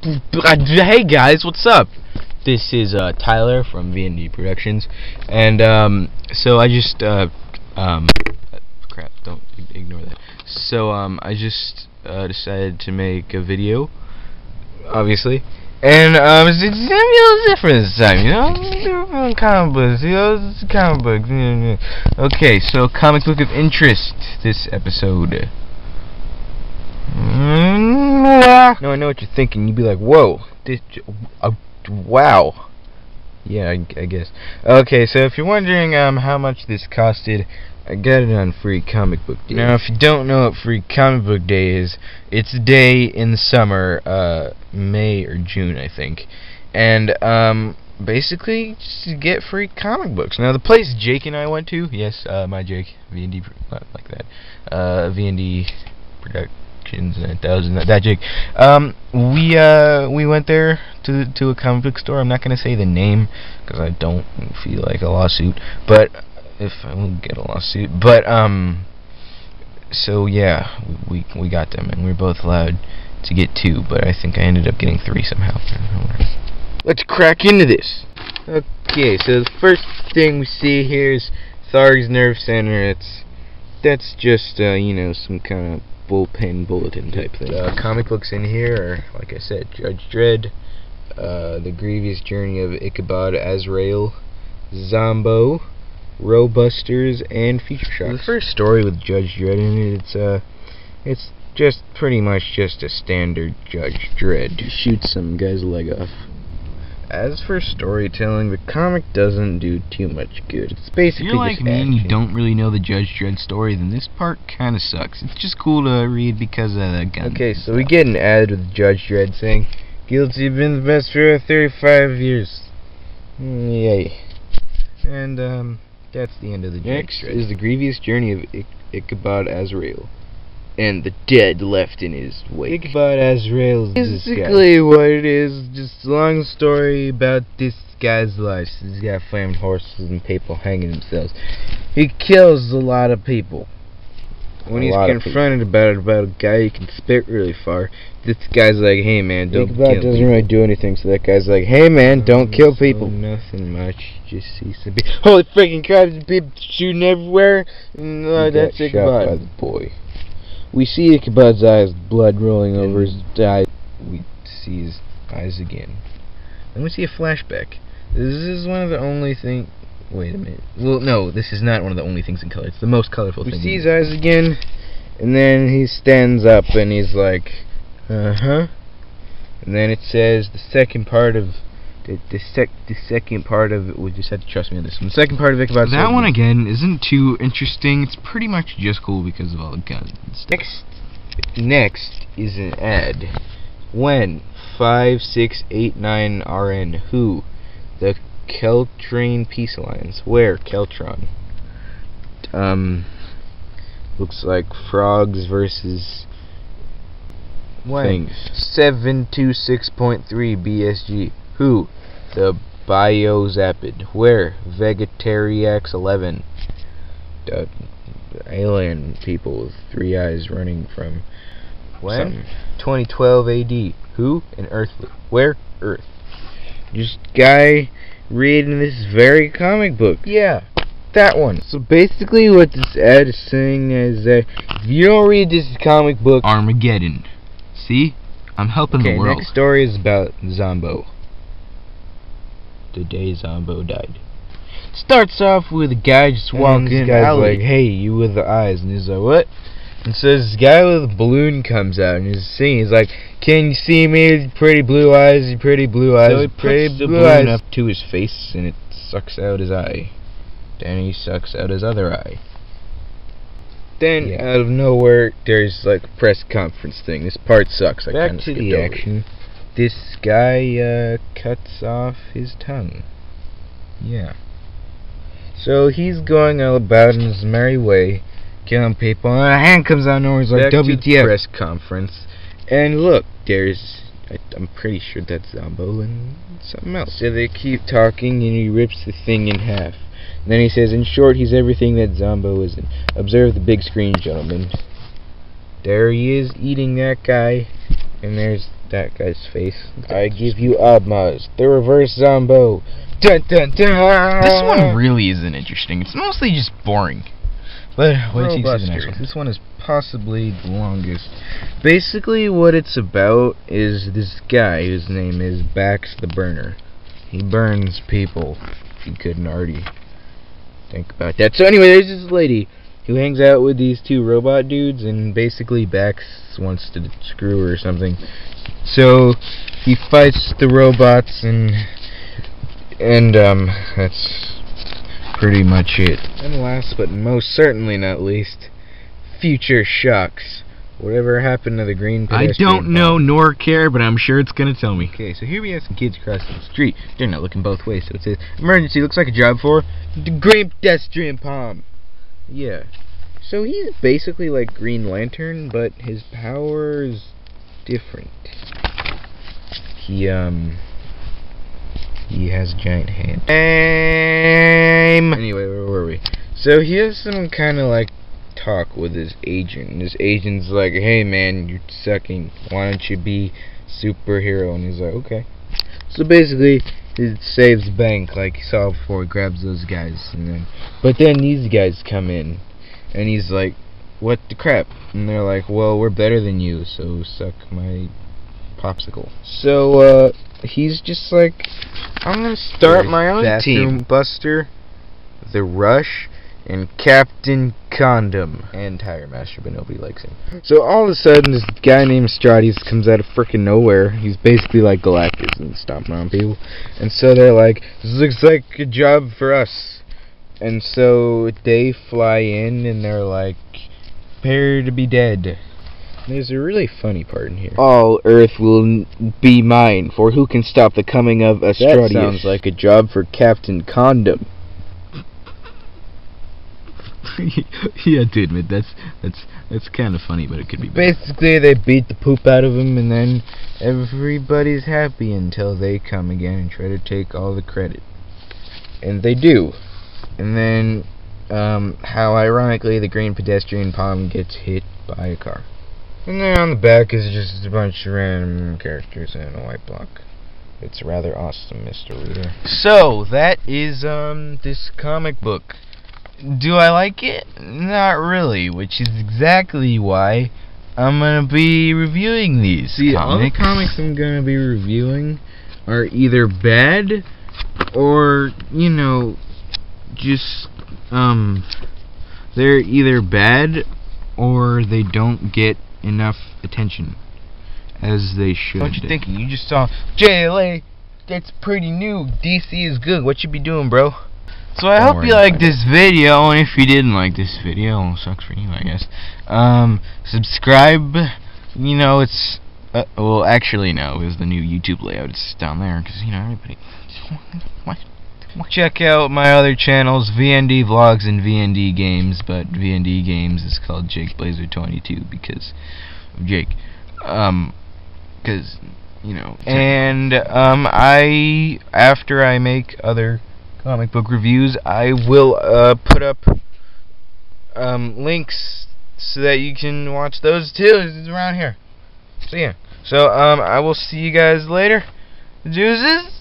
Hey guys, what's up? This is Tyler from V&D Productions, and so I just crap, don't ignore that. So I just decided to make a video, obviously, and it's a little different this time, you know. Different comic books, you know, it's comic books. Okay, so comic book of interest this episode. No, I know what you're thinking. You'd be like, "Whoa, this, wow." Yeah, I guess. Okay, so if you're wondering how much this costed, I got it on Free Comic Book Day. Now, if you don't know what Free Comic Book Day is, it's a day in the summer, May or June, I think, and basically just to get free comic books. Now, the place Jake and I went to, yes, my Jake, V&D, not like that, V&D Productions. That Jake. We went there to a comic book store. I'm not gonna say the name because I don't feel like a lawsuit. But if I will get a lawsuit. But so yeah, we got them, and we were both allowed to get 2. But I think I ended up getting 3 somehow. Let's crack into this. Okay, so the first thing we see here is Tharg's Nerve Center. That's just you know, some kind of bullpen bulletin type thing. Comic books in here are, like I said, Judge Dredd, The Grievous Journey of Ichabod Azrael, Zombo, Robusters, and Future Shock. The first story with Judge Dredd in it, it's just pretty much just a standard Judge Dredd to shoot some guy's leg off. As for storytelling, the comic doesn't do too much good. It's basically, if you're like me and you don't really know the Judge Dredd story, then this part kinda sucks. It's just cool to read because of the gun. Okay, so we get an ad with Judge Dredd saying, "Guilty, been the best for 35 years. Yay." And that's the end of the Judge Dredd. Next is The Grievous Journey of Ichabod Azrael, and the dead left in his wake. Ichabod Azrael is basically what it is. Just a long story about this guy's life. He's got flamed horses and people hanging themselves. He kills a lot of people. When he's confronted about a guy who can spit really far, this guy's like, "Hey man, don't kill people." Ichabod doesn't really do anything, so that guy's like, "Hey man, don't kill people." Nothing much. Just see some people. Holy freaking crap! People shooting everywhere. No, that's Ichabod. Shot by the boy. We see Ichabod's eyes, blood rolling over his eyes. We see his eyes again. Then we see a flashback. This is one of the only things... Wait a minute. Well, no, this is not one of the only things in color. It's the most colorful thing. We see his eyes again, and then he stands up and he's like, "Uh-huh." And then it says the second part of... The second part of it, we just had to trust me on this one. The second part of Ichabod's... That one, again, isn't too interesting. It's pretty much just cool because of all the guns and stuff. Next is an ad. When? 5689 RN. Who? The Keltrain Peace Alliance. Where? Keltron. Looks like frogs versus... When? 726.3 BSG. Who? The Biozapid. Where? Vegetariax 11. The alien people with 3 eyes running from... When? 2012 AD. Who? An Earthly. Where? Earth. Just guy reading this very comic book. Yeah, that one. So basically what this ad is saying is that if you don't read this comic book... Armageddon. See? I'm helping the world. Next story is about Zombo. The day Zombo died. Starts off with a guy just walking in. Guy's like, "Hey, you with the eyes," and he's like, "What?" And so this guy with a balloon comes out and he's singing. He's like, "Can you see me? Pretty blue eyes, you pretty blue eyes." So he puts the balloon up to his face and it sucks out his eye. Then he sucks out his other eye. Then out of nowhere, there's like a press conference thing. This part sucks. Back to the action. This guy cuts off his tongue. Yeah. So he's going all about in his merry way, killing people, and a hand comes out of nowhere. He's like, "WTF?" Back to the press conference, and look, there's... I'm pretty sure that's Zombo and something else. So they keep talking, and he rips the thing in half. And then he says, "In short, he's everything that Zombo isn't. Observe the big screen, gentlemen." There he is, eating that guy. And there's that guy's face. I give you Abmaz, the reverse Zombo. Dun dun dun! This one really isn't interesting. It's mostly just boring. But wait till you see the next one. This one is possibly the longest. Basically, what it's about is this guy whose name is Bax the Burner. He burns people. If you couldn't already think about that. So anyway, there's this lady who hangs out with these two robot dudes, and basically Bax wants to screw her or something. So he fights the robots, and that's pretty much it. And last but most certainly not least, Future Shocks. Whatever happened to the green pedestrian? I don't know nor care, but I'm sure it's gonna tell me. Okay, so here we have some kids crossing the street. They're not looking both ways, so it says, emergency, looks like a job for the green pedestrian palm. Yeah. So he's basically like Green Lantern, but his power is different. He has a giant hand. Anyway, where were we? So he has some kind of like talk with his agent, and his agent's like, hey man, you're sucking, why don't you be superhero? And he's like, okay. So basically it saves the bank like he saw before. He grabs those guys, and but then these guys come in, and he's like, what the crap? And they're like, well, we're better than you, so suck my popsicle. So he's just like, I'm gonna start my own team. Buster, the Rush, and Captain Condom, and Tire Master, but nobody likes him. So all of a sudden, this guy named Stradius comes out of frickin' nowhere. He's basically like Galactus and stomping on people. And so they're like, this looks like a job for us. And so they fly in, and they're like, prepare to be dead. There's a really funny part in here. All Earth will be mine, for who can stop the coming of Astradius? That sounds like a job for Captain Condom. Yeah, to admit, that's kind of funny, but it could be better. Basically, they beat the poop out of him, and then everybody's happy until they come again and try to take all the credit. And they do. And then, how ironically the green pedestrian palm gets hit by a car. And then on the back is just a bunch of random characters and a white block. It's rather awesome, Mr. Reader. So, that is, this comic book. Do I like it? Not really, which is exactly why I'm gonna be reviewing these comics. All the comics I'm gonna be reviewing are either bad or, you know, just, they're either bad or they don't get enough attention as they should. What you thinking? You just saw JLA, that's pretty new, DC is good, what you be doing, bro? So I hope you liked this video, and if you didn't like this video, well, sucks for you, I guess. Subscribe. You know, it's well, actually, no, it was the new YouTube layout. It's down there because you know everybody. What? Check out my other channels, VND Vlogs and VND Games, but VND Games is called Jake Blazer 22 because of Jake. Because you know. And after I make other comic book reviews, I will put up links so that you can watch those too. It's around here. So yeah. So I will see you guys later. Deuces.